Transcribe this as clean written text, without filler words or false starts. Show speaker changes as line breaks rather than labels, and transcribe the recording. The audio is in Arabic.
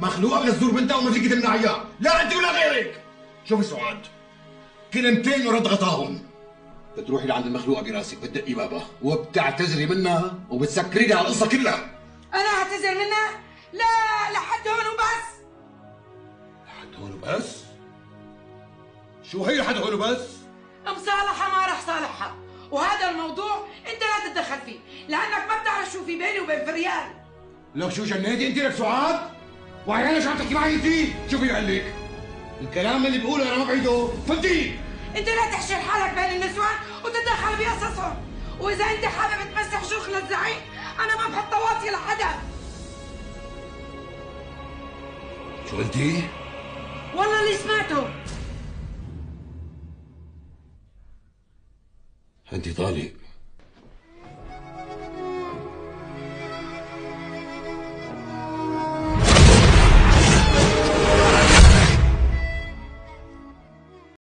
مخلوقه بتزور بنتها وما فيك تمنعيها، لا انت ولا غيرك. شوفي سعاد، كلمتين ورد غطاهم. بتروحي لعند المخلوقه براسك بتدقي بابها وبتعتذري منها وبتسكري لها القصه كلها.
انا اعتذر منها؟ لا، لحد هون وبس.
لحد هون وبس؟ شو هي لحد هون وبس؟
مصالحة ما رح صالحها، وهذا الموضوع انت لا تتدخل فيه، لانك ما بتعرف شو في بيني وبين فريال.
لك شو جنيتي انت لك سعاد؟ وعيانا شو عم تحكي معي انت؟ شوفي قال لك الكلام اللي بقوله انا ما بعيده، فهمتي؟
انت لا تحشر حالك بين النسوان وتتدخل بقصصهم، واذا انت حابب تمسح شيوخ للزعيم انا ما بحط واطي لحدا.
شو قلتي؟
والله اللي سمعته.
انت طالق.